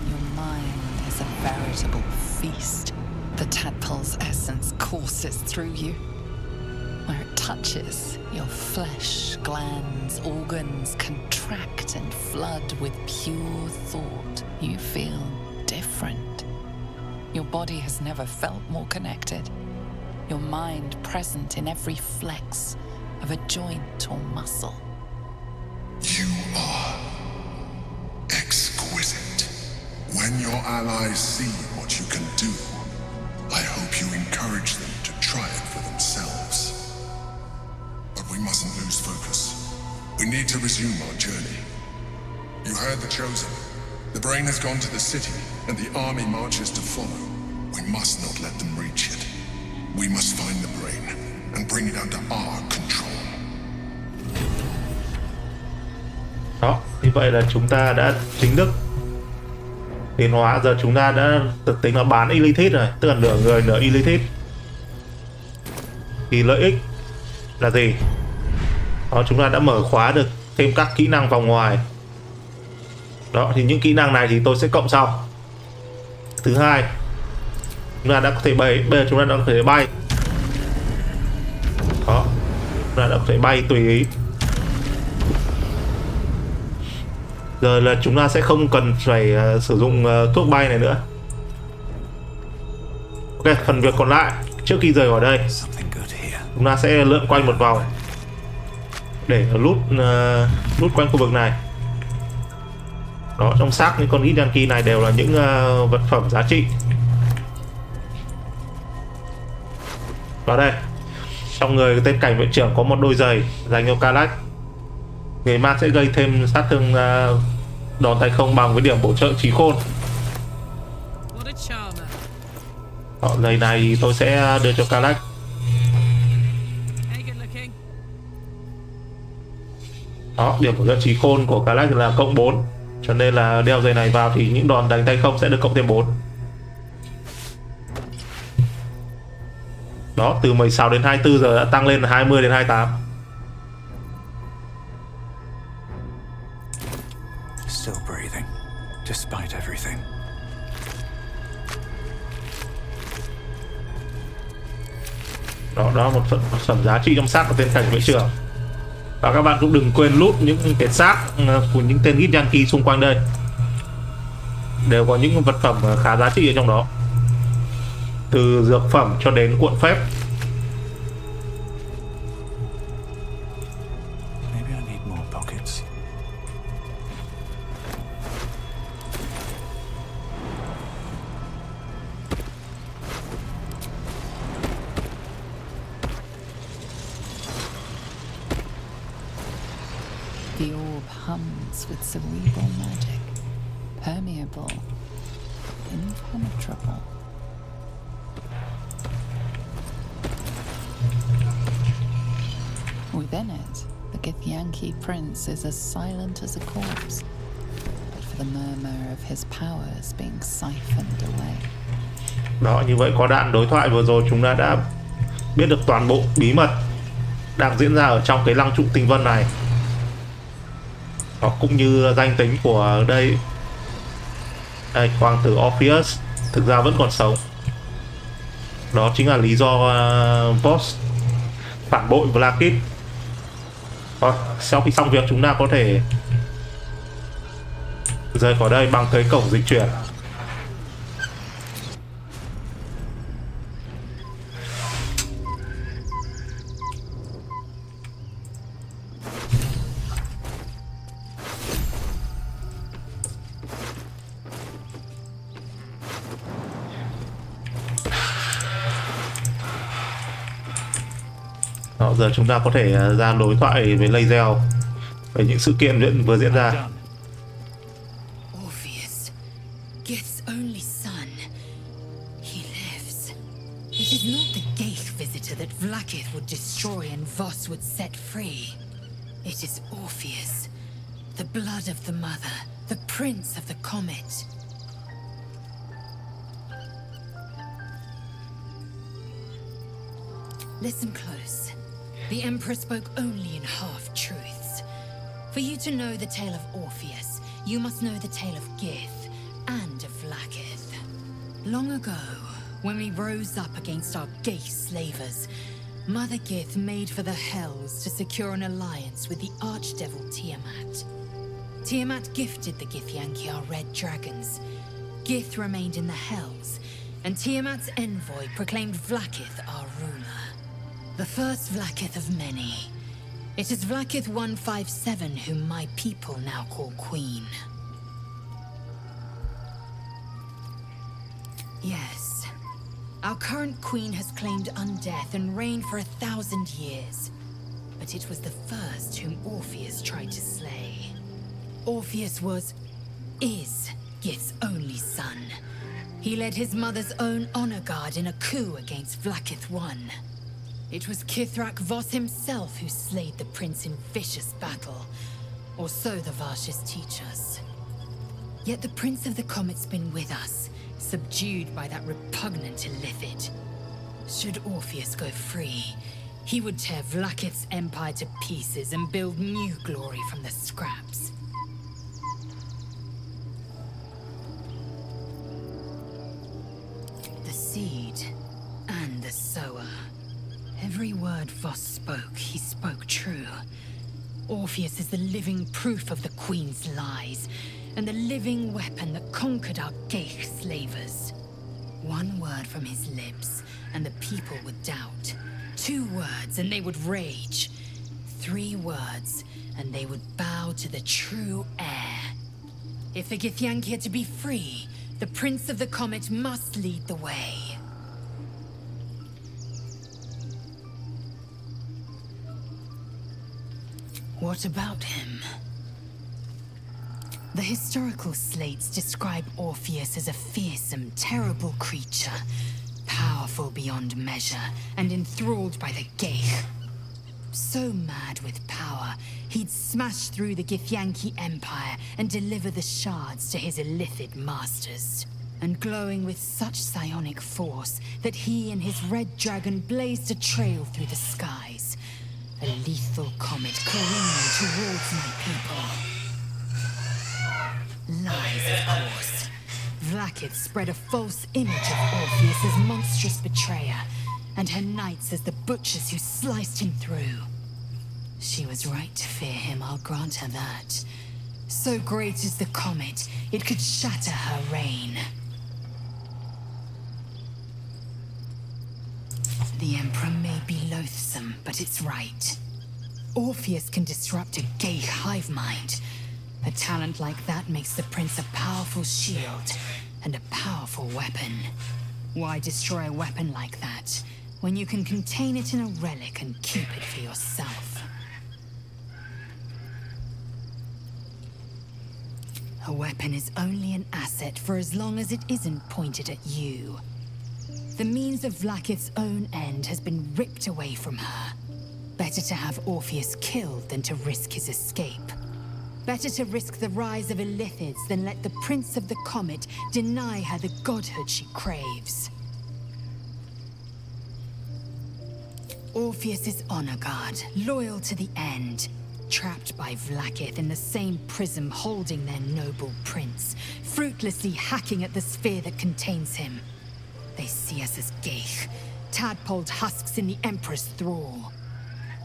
Your mind is a veritable feast. The tadpole's essence courses through you. Where it touches, your flesh, glands, organs contract and flood with pure thought. You feel different. Your body has never felt more connected. Your mind present in every flex of a joint or muscle. You are exquisite. When your allies see what you can do, I hope you encourage them to try it for themselves. But we mustn't lose focus. We need to resume our journey. You heard the Chosen. The brain has gone to the city, and the army marches to follow. We must not let them reach it. We must find the brain and bring it under our control. Đó, như vậy là chúng ta đã chính thức tiến hóa. Giờ chúng ta đã thực tính là bán Illithid rồi, tức là nửa người nửa Illithid. Thì lợi ích là gì? Đó, chúng ta đã mở khóa được thêm các kỹ năng vòng ngoài. Đó, thì những kỹ năng này thì tôi sẽ cộng sau. Thứ hai, chúng ta đã có thể bay, bây giờ chúng ta đã có thể bay. Đó, chúng ta đã có thể bay tùy ý. Giờ là chúng ta sẽ không cần phải sử dụng thuốc bay này nữa. Ok, phần việc còn lại trước khi rời khỏi đây, chúng ta sẽ lượn quanh một vòng để lút quanh khu vực này. Đó, trong xác những con Githyanki này đều là những vật phẩm giá trị. Vào đây, trong người tên cảnh vệ trưởng có một đôi giày dành cho Kalach. Người ma sẽ gây thêm sát thương đòn tay không bằng với điểm bổ trợ trí khôn. Giày này thì tôi sẽ đưa cho Kalach. Đó, điểm bổ trợ trí khôn của Kalach là cộng 4. Cho nên là đeo giày này vào thì những đòn đánh tay không sẽ được cộng thêm 4. Đó, từ 16 đến 24 giờ đã tăng lên là 20 đến 28. Still breathing, despite everything. Đó một phần giá trị trong xác của tên cảnh vệ trưởng. Và các bạn cũng đừng quên lút những cái xác của những tên Githyanki xung quanh đây. Đều có những vật phẩm khá giá trị ở trong đó. Từ dược phẩm cho đến cuộn phép. The orb hums with cerebral magic, permeable, impenetrable. Within it, the Githyanki prince is as silent as a corpse, but for the murmur of his powers being siphoned away. Đó, như vậy qua đoạn đối thoại vừa rồi chúng ta đã biết được toàn bộ bí mật đang diễn ra ở trong cái lăng trụ tinh vân này. Đó, cũng như danh tính của đây, hoàng tử Orpheus thực ra vẫn còn sống. Đó chính là lý do Voss phản bội Vlaakith. Rồi, sau khi xong việc chúng ta có thể rời khỏi đây bằng cái cổng dịch chuyển. Đó, giờ chúng ta có thể ra đối thoại với Lae'zel về những sự kiện vừa diễn ra. It is not the Geich visitor that Vlaakith would destroy and Voss would set free. It is Orpheus, the blood of the mother, the prince of the comet. Listen close. The Emperor spoke only in half-truths. For you to know the tale of Orpheus, you must know the tale of Gith and of Vlaakith. Long ago, when we rose up against our Geich slavers, Mother Gith made for the Hells to secure an alliance with the archdevil Tiamat. Tiamat gifted the Githyanki our red dragons. Gith remained in the Hells, and Tiamat's envoy proclaimed Vlaakith our ruler. The first Vlaakith of many. It is Vlaakith 157 whom my people now call Queen. Yes. Our current queen has claimed undeath and reigned for 1,000 years. But it was the first whom Orpheus tried to slay. Orpheus is Gith's only son. He led his mother's own honor guard in a coup against Vlaakith I. It was Kithrak Voss himself who slayed the prince in vicious battle, or so the Varshas teach us. Yet the Prince of the Comet's been with us, subdued by that repugnant Illithid. Should Orpheus go free, he would tear Vlaakith's empire to pieces and build new glory from the scraps. The seed and the sower. Every word Voss spoke, he spoke true. Orpheus is the living proof of the Queen's lies, and the living weapon that conquered our Geich slavers. One word from his lips, and the people would doubt. 2 words, and they would rage. 3 words, and they would bow to the true heir. If the Githyanki are to be free, the Prince of the Comet must lead the way. What about him? The historical slates describe Orpheus as a fearsome, terrible creature, powerful beyond measure, and enthralled by the Geich. So mad with power, he'd smash through the Githyanki Empire and deliver the shards to his Illithid masters. And glowing with such psionic force that he and his red dragon blazed a trail through the skies. A lethal comet careening towards my people. Lies, of course. Vlaakith spread a false image of Orpheus as monstrous betrayer, and her knights as the butchers who sliced him through. She was right to fear him, I'll grant her that. So great is the comet, it could shatter her reign. The Emperor may be loathsome, but it's right. Orpheus can disrupt a Geich hive mind. A talent like that makes the Prince a powerful shield and a powerful weapon. Why destroy a weapon like that when you can contain it in a relic and keep it for yourself? A weapon is only an asset for as long as it isn't pointed at you. The means of Vlaakith's own end has been ripped away from her. Better to have Orpheus killed than to risk his escape. Better to risk the rise of Illithids than let the Prince of the Comet deny her the godhood she craves. Orpheus is honor guard, loyal to the end. Trapped by Vlaakith in the same prism holding their noble prince, fruitlessly hacking at the sphere that contains him. They see us as Geich, tadpoled husks in the Emperor's thrall.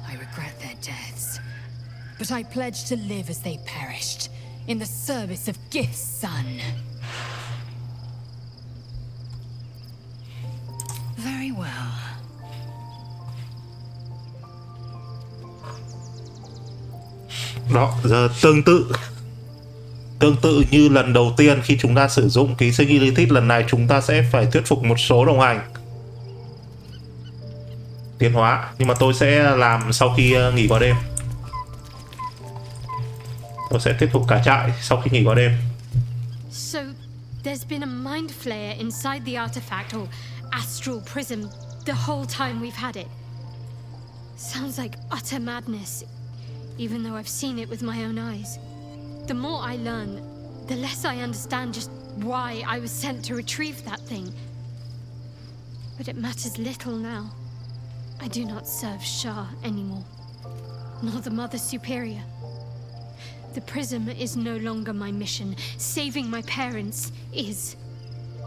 I regret their deaths, but I pledge to live as they perished, in the service of Gith's son. Very well. Đó, giờ tương tự như lần đầu tiên khi chúng ta sử dụng ký sinh Illithid, lần này chúng ta sẽ phải thuyết phục một số đồng hành tiến hóa, nhưng mà tôi sẽ làm sau khi nghỉ qua đêm. Tôi sẽ thuyết phục cả trại sau khi nghỉ qua đêm. So there's been a mind flare inside the artifact or astral prism The whole time we've had it. Sounds like utter madness, even though I've seen it with my own eyes. The more I learn, the less I understand just why I was sent to retrieve that thing. But it matters little now. I do not serve Shah anymore, nor the Mother Superior. The prism is no longer my mission. Saving my parents is.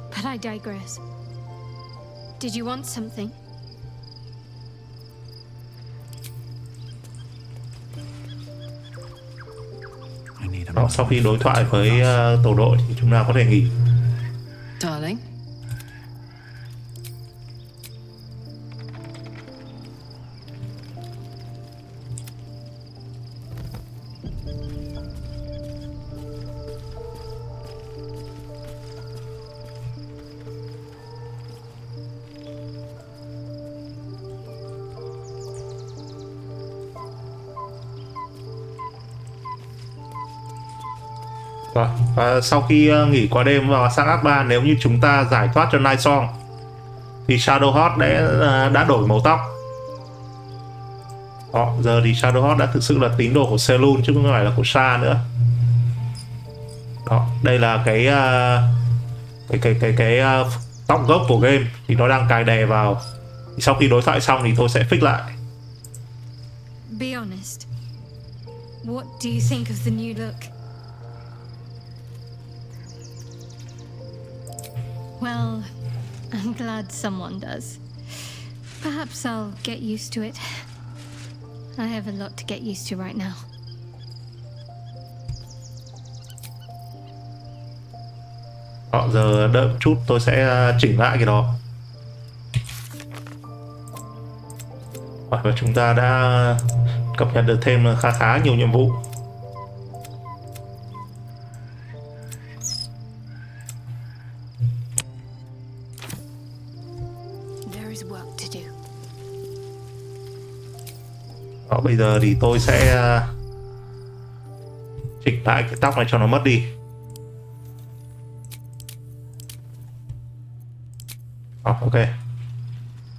But I digress. Did you want something? Đó, sau khi đối thoại với tổ đội thì chúng ta có thể nghỉ. Darling. Và sau khi nghỉ qua đêm và sang Act 3, nếu như chúng ta giải thoát cho Night Song thì Shadowheart đã đổi màu tóc. Đó, giờ thì Shadowheart đã thực sự là tín đồ của Selûne chứ không phải là của Shah nữa. Đó, đây là cái tóc gốc của game thì nó đang cài đè vào. Thì sau khi đối thoại xong thì tôi sẽ fix lại. Be honest. What do you think of the new look? Well, I'm glad someone does. Perhaps I'll get used to it. I have a lot to get used to right now. Đó, giờ đợi một chút tôi sẽ chỉnh lại cái đó. Và chúng ta đã cập nhật được thêm khá nhiều nhiệm vụ. Đó, bây giờ thì tôi sẽ chỉnh lại cái tóc này cho nó mất đi. Đó, ok.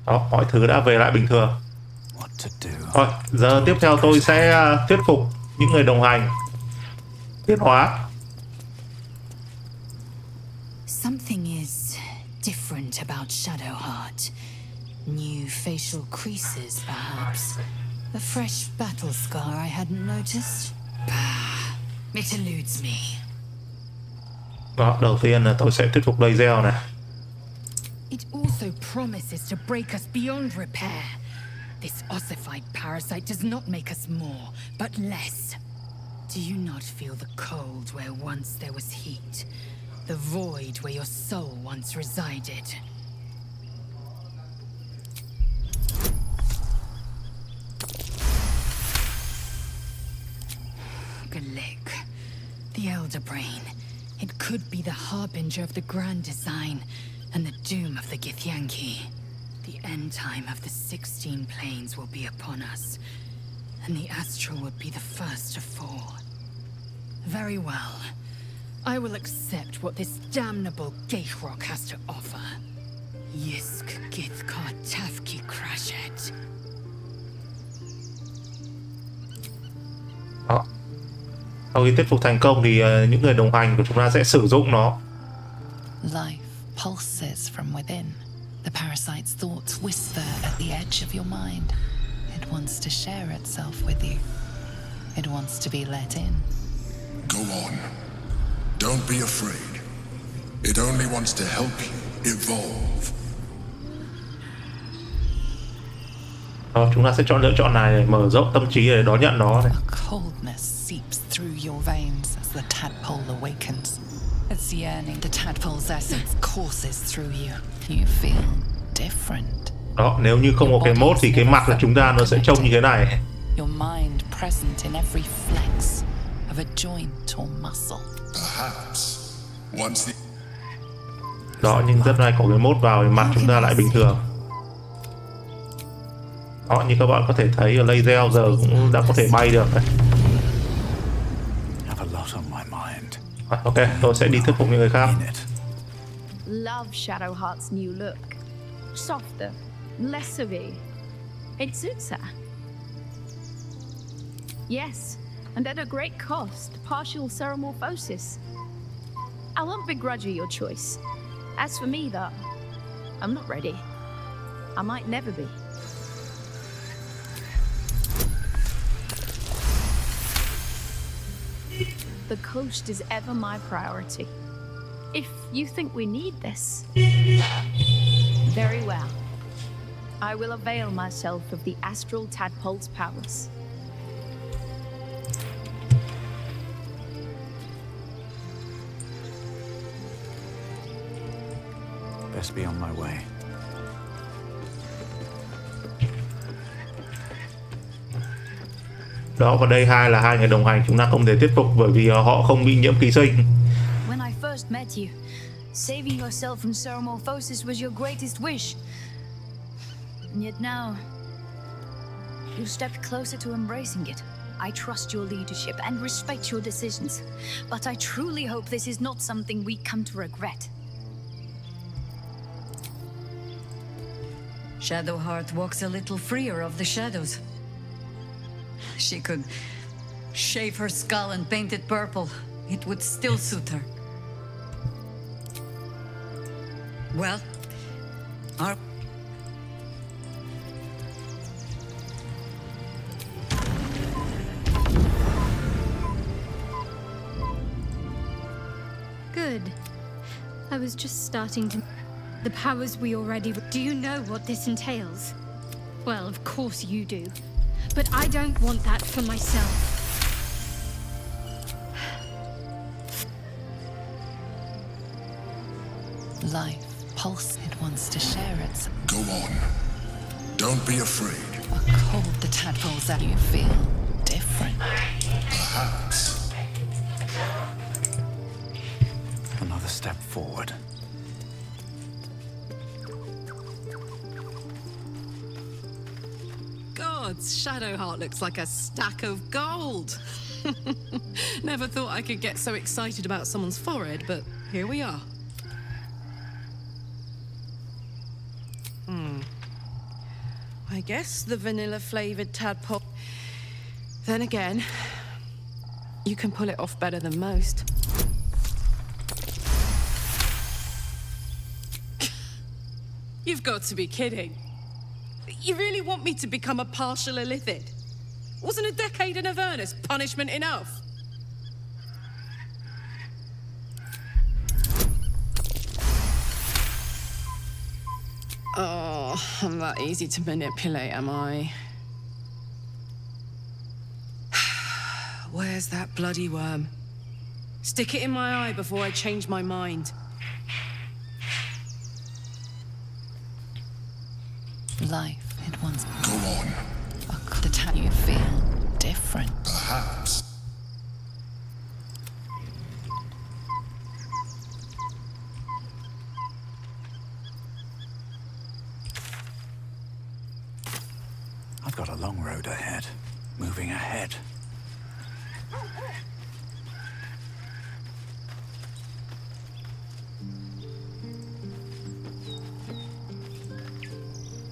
Đó, mọi thứ đã về lại bình thường. Rồi, giờ tiếp theo tôi sẽ thuyết phục những người đồng hành tiến hóa. Something is different about Shadowheart. New facial creases, perhaps. A fresh battle scar I hadn't noticed. It eludes me. Đó, đầu tiên là tôi sẽ thuyết phục laser này. It also promises to break us beyond repair. This ossified parasite does not make us more, but less. Do you not feel the cold where once there was heat? The void where your soul once resided? Galik, the Elder Brain. It could be the harbinger of the grand design and the doom of the Githyanki. The end time of the 16 planes will be upon us, and the astral would be the first to fall. Very well. I will accept what this damnable Geithrock has to offer. Yisk Githkar Tafki Krashet. Đó. Sau khi thuyết phục thành công thì những người đồng hành của chúng ta sẽ sử dụng nó. Life pulses from within. The parasite's thoughts whisper at the edge of your mind. It wants to share itself with you. It wants to be let in. Go on. Don't be afraid. It only wants to help you evolve. Đó, chúng ta sẽ chọn lựa chọn này để mở rộng tâm trí để đón nhận nó này. A coldness seeps through your veins as the tadpole awakens. Its yearning, the tadpole's essence courses through you. You feel different. Đó, nếu như không có cái mode thì cái mặt của chúng ta nó sẽ trông như thế này. Your mind present in every flex of a joint or muscle. Perhaps once the... Đó, nhưng rất may có cái mode vào thì mặt chúng ta lại bình thường. Đó, như các bạn có thể thấy laser giờ cũng đã có thể bay được đấy. Ok, tôi sẽ đi thuyết phục những người khác. Love Shadowheart's new look. Softer, Lessery. It suits her. Yes, and at a great cost, partial ceremorphosis. I won't begrudge you your choice. As for me, though, I'm not ready. I might never be. The coast is ever my priority. If you think we need this, very well. I will avail myself of the astral tadpole's powers. Best be on my way. Đó, và đây là hai người đồng hành chúng ta không thể tiếp tục bởi vì họ không bị nhiễm ký sinh. When I first met you, saving yourself from ceremorphosis was your greatest wish. And yet now, you stepped closer to embracing it. I trust your leadership and respect your decisions, but I truly hope this is not something we come to regret. Shadowheart walks a little freer of the shadows. She could shave her skull and paint it purple. It would still suit her. Well, our... Good. I was just starting to... The powers we already... Do you know what this entails? Well, of course you do. But I don't want that for myself. Life, pulse, it wants to share its... Go on. Don't be afraid. A cold the tadpoles that you feel different. Perhaps. Another step forward. Gods, Shadowheart looks like a stack of gold. Never thought I could get so excited about someone's forehead, but here we are. I guess the vanilla-flavored tadpole... Then again, you can pull it off better than most. You've got to be kidding. You really want me to become a partial illithid? Wasn't a decade in Avernus punishment enough? Oh, I'm that easy to manipulate, am I? Where's that bloody worm? Stick it in my eye before I change my mind. Life, it wants... Go on. The time you feel different. Perhaps. I've got a long road ahead. Moving ahead.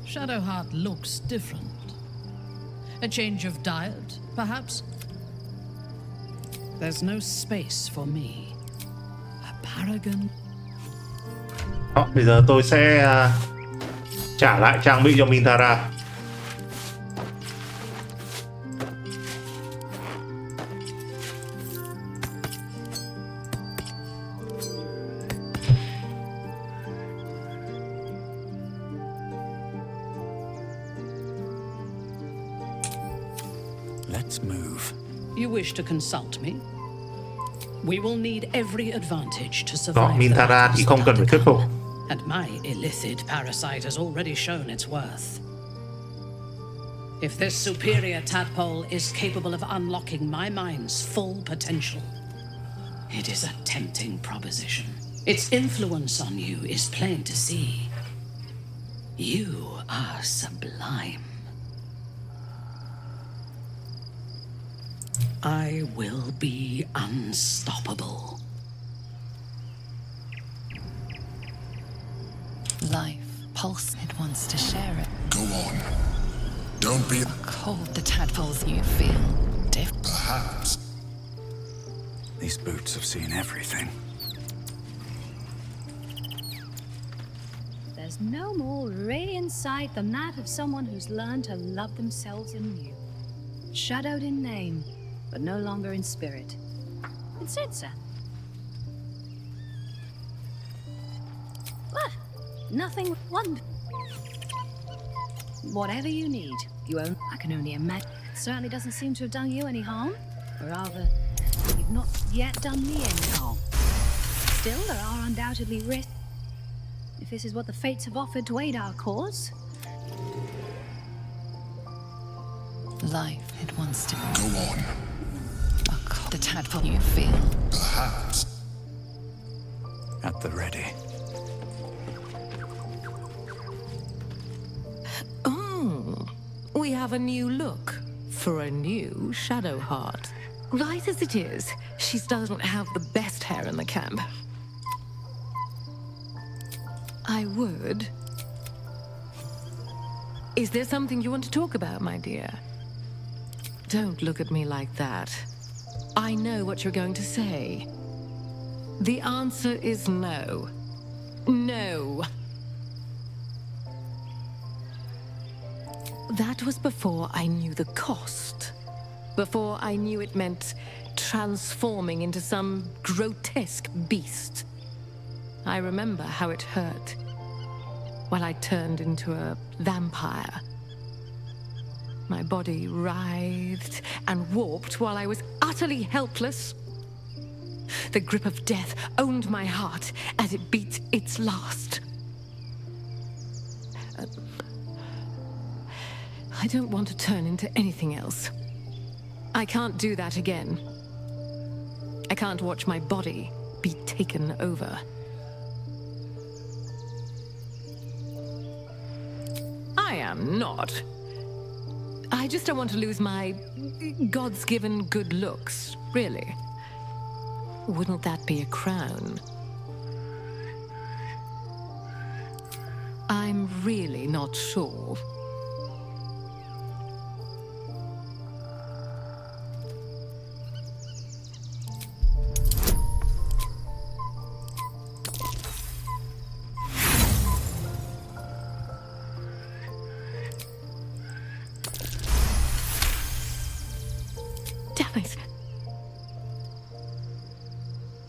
Shadowheart looks different. A change of diet, perhaps? There's no space for me. A paragon. Đó, bây giờ tôi sẽ trả lại trang bị cho Mintara. Let's move. You wish to consult me? We will need every advantage to Đó, survive. Mintara thì không cần phải thuyết phục. And my illithid parasite has already shown its worth. If this superior tadpole is capable of unlocking my mind's full potential, it is a tempting proposition. Its influence on you is plain to see. You are sublime. I will be unstoppable. Life, pulse. It wants to share it. Go on. Don't be... Cold the tadpoles you feel. Perhaps. These boots have seen everything. There's no more radiant sight than that of someone who's learned to love themselves anew. Shadowed in name, but no longer in spirit. It's it, sir. What? Nothing. One. Whatever you need, you own. I can only imagine. It certainly doesn't seem to have done you any harm. Or rather, you've not yet done me any harm. Still, there are undoubtedly risks. If this is what the fates have offered to aid our cause. Life, it wants to go on. The tadpole you feel. Perhaps. At the ready. Oh, we have a new look for a new Shadow Heart. Right as it is, she doesn't have the best hair in the camp. I would. Is there something you want to talk about, my dear? Don't look at me like that. I know what you're going to say. The answer is no. No. That was before I knew the cost. Before I knew it meant transforming into some grotesque beast. I remember how it hurt when I turned into a vampire. My body writhed and warped while I was utterly helpless. The grip of death owned my heart as it beat its last. I don't want to turn into anything else. I can't do that again. I can't watch my body be taken over. I am not. I just don't want to lose my God's given good looks, really. Wouldn't that be a crown? I'm really not sure.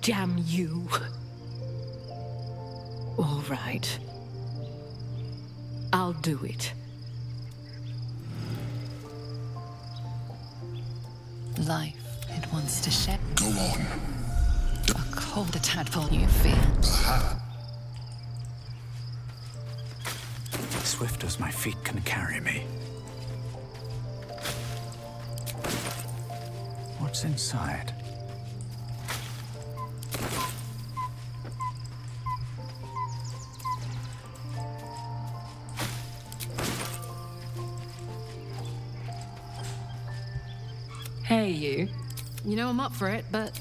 Damn you. All right. I'll do it. Life, it wants to share. Go on. A cold tadpole you feel. Swift as my feet can carry me. What's inside? Hey, you. You know I'm up for it, but...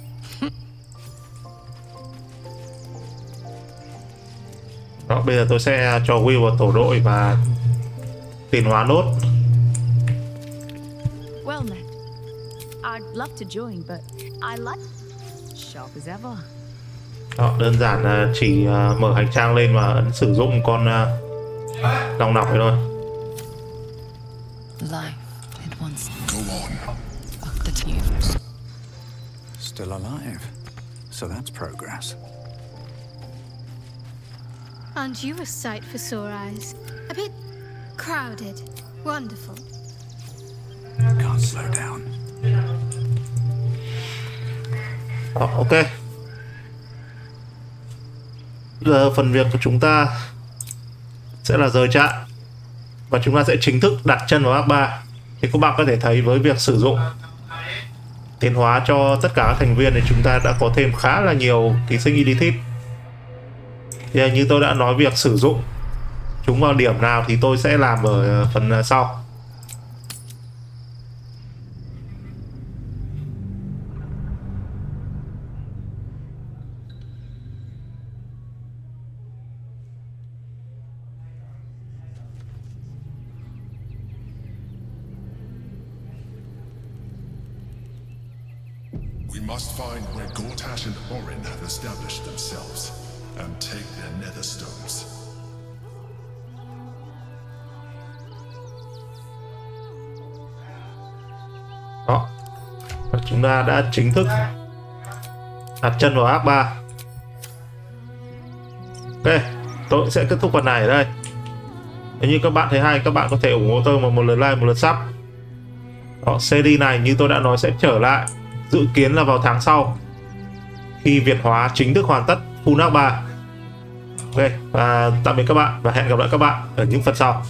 Đó, bây giờ tôi sẽ cho Will vào tổ đội và tiến hóa nốt. Well, Ned, I'd love to join, but I like sharp as ever. Đó, đơn giản là chỉ mở hành trang lên và ấn sử dụng con lòng nọc này thôi. Life, it wants. Go on. Still alive, so that's progress. Aren't you a sight for sore eyes? A bit crowded. Wonderful. Can't slow down. Đó, ok. Giờ phần việc của chúng ta sẽ là rời trại và chúng ta sẽ chính thức đặt chân vào ác 3. Thì các bạn có thể thấy với việc sử dụng tiến hóa cho tất cả các thành viên thì chúng ta đã có thêm khá là nhiều ký sinh elite. Thì như tôi đã nói, việc sử dụng chúng vào điểm nào thì tôi sẽ làm ở phần sau. must find where Gortash and Orin have established themselves and take their nether stones. Đó, chúng ta đã chính thức đặt chân vào Act 3. Ok, tôi sẽ kết thúc phần này ở đây. Nếu như các bạn thấy hay, các bạn có thể ủng hộ tôi bằng một lượt like, một lượt sub. Đó, series này như tôi đã nói sẽ trở lại, dự kiến là vào tháng sau, khi Việt hóa chính thức hoàn tất full Act 3. Ok, và tạm biệt các bạn và hẹn gặp lại các bạn ở những phần sau.